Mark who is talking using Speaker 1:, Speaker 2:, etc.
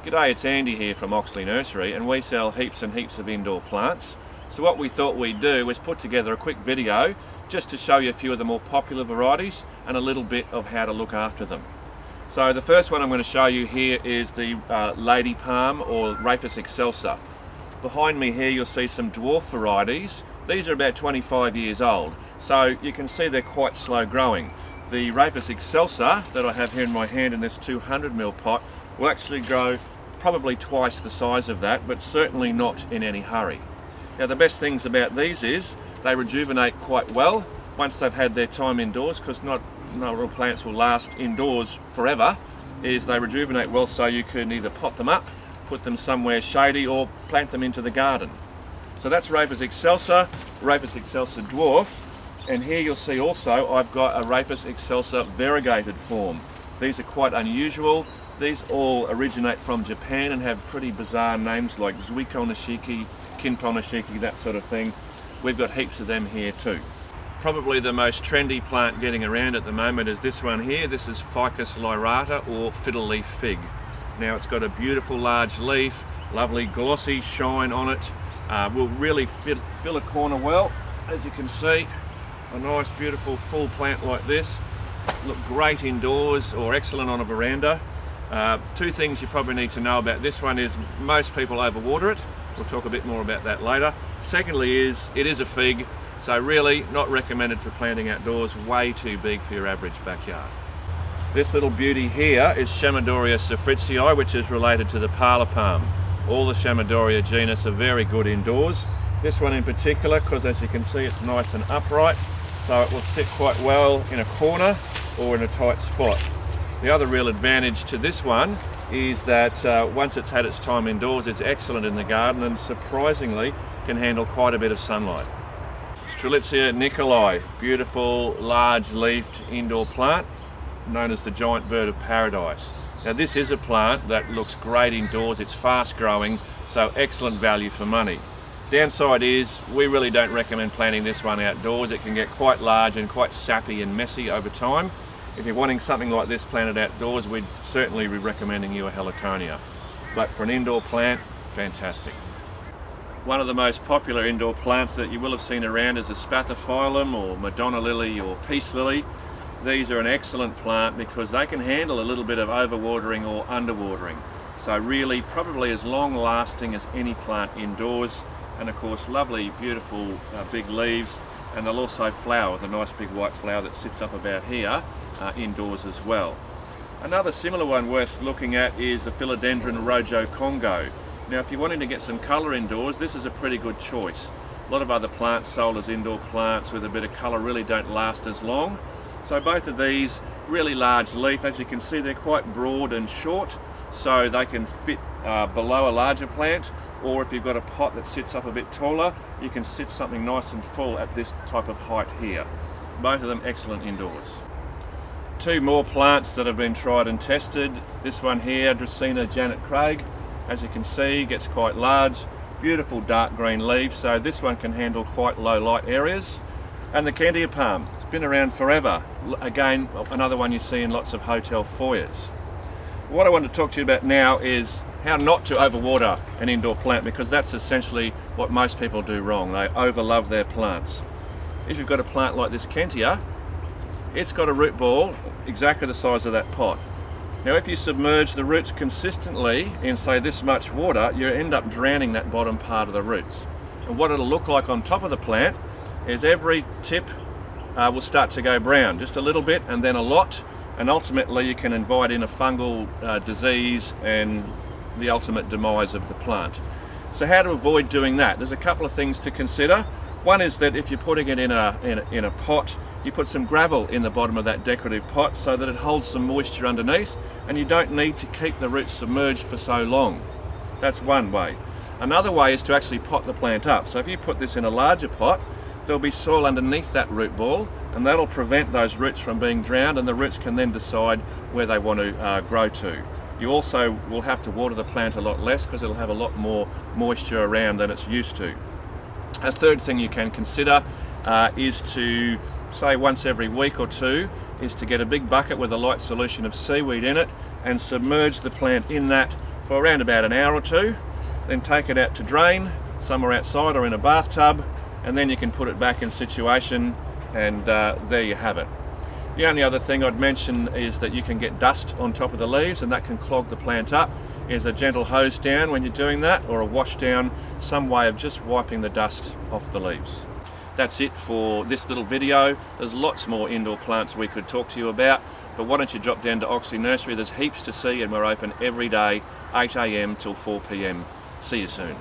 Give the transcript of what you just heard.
Speaker 1: G'day, it's Andy here from Oxley Nursery, and we sell heaps and heaps of indoor plants. So what we thought we'd do was put together a quick video just to show you a few of the more popular varieties and a little bit of how to look after them. So the first one I'm going to show you here is the lady palm, or Rhapis excelsa. Behind me here you'll see some dwarf varieties. These are about 25 years old, so you can see they're quite slow growing. The Rhapis excelsa that I have here in my hand in this 200ml pot will actually grow probably twice the size of that, but certainly not in any hurry. Now the best things about these is they rejuvenate quite well once they've had their time indoors, because not all plants will last indoors forever. Is they rejuvenate well, so you can either pot them up, put them somewhere shady, or plant them into the garden. So that's Rhapis excelsa, Rhapis excelsa dwarf, and here you'll see also I've got a Rhapis excelsa variegated form. These are quite unusual. These all originate from Japan and have pretty bizarre names like Zuiko Nishiki, Kinpo Nishiki, that sort of thing. We've got heaps of them here too. Probably the most trendy plant getting around at the moment is this one here. This is Ficus lyrata, or Fiddle Leaf Fig. Now it's got a beautiful large leaf, lovely glossy shine on it. Will really fill a corner well, as you can see. A nice beautiful full plant like this. Look great indoors or excellent on a veranda. Two things you probably need to know about this one is most people overwater it. We'll talk a bit more about that later. Secondly is it is a fig, so really not recommended for planting outdoors, way too big for your average backyard. This little beauty here is Chamodoria Sfritsi, which is related to the parlour palm. All the Chamodoria genus are very good indoors. This one in particular, because as you can see it's nice and upright, so it will sit quite well in a corner or in a tight spot. The other real advantage to this one is that once it's had its time indoors, it's excellent in the garden and surprisingly can handle quite a bit of sunlight. Strelitzia nicolai, beautiful large leafed indoor plant known as the giant bird of paradise. Now this is a plant that looks great indoors, it's fast growing, so excellent value for money. Downside is we really don't recommend planting this one outdoors. It can get quite large and quite sappy and messy over time. If you're wanting something like this planted outdoors, we'd certainly be recommending you a heliconia. But for an indoor plant, fantastic. One of the most popular indoor plants that you will have seen around is a spathiphyllum, or Madonna lily, or peace lily. These are an excellent plant because they can handle a little bit of overwatering or underwatering. So really probably as long lasting as any plant indoors, and of course lovely beautiful big leaves, and they'll also flower with a nice big white flower that sits up about here indoors as well. Another similar one worth looking at is the Philodendron Rojo Congo. Now if you're wanting to get some colour indoors, this is a pretty good choice. A lot of other plants sold as indoor plants with a bit of colour really don't last as long. So both of these, really large leaf, as you can see they're quite broad and short, so they can fit below a larger plant, or if you've got a pot that sits up a bit taller, you can sit something nice and full at this type of height here. Both of them excellent indoors. Two more plants that have been tried and tested. This one here, Dracaena Janet Craig, as you can see gets quite large, beautiful dark green leaves, so this one can handle quite low light areas. And the Candia palm, it's been around forever. Again, another one you see in lots of hotel foyers. What I want to talk to you about now is how not to overwater an indoor plant, because that's essentially what most people do wrong. They overlove their plants. If you've got a plant like this Candia, it's got a root ball exactly the size of that pot. Now if you submerge the roots consistently in say this much water, you end up drowning that bottom part of the roots. And what it'll look like on top of the plant is every tip will start to go brown, just a little bit and then a lot, and ultimately you can invite in a fungal disease and the ultimate demise of the plant. So how to avoid doing that? There's a couple of things to consider. One is that if you're putting it in a pot, you put some gravel in the bottom of that decorative pot so that it holds some moisture underneath, and you don't need to keep the roots submerged for so long. That's one way. Another way is to actually pot the plant up. So if you put this in a larger pot, there'll be soil underneath that root ball, and that'll prevent those roots from being drowned, and the roots can then decide where they want to grow to. You also will have to water the plant a lot less because it'll have a lot more moisture around than it's used to. A third thing you can consider is to, say once every week or two, is to get a big bucket with a light solution of seaweed in it and submerge the plant in that for around about an hour or two, then take it out to drain, somewhere outside or in a bathtub, and then you can put it back in situation, and there you have it. The only other thing I'd mention is that you can get dust on top of the leaves, and that can clog the plant up. Is a gentle hose down when you're doing that, or a wash down, some way of just wiping the dust off the leaves. That's it for this little video. There's lots more indoor plants we could talk to you about, but why don't you drop down to Oxley Nursery. There's heaps to see, and we're open every day 8 AM till 4 PM. See you soon.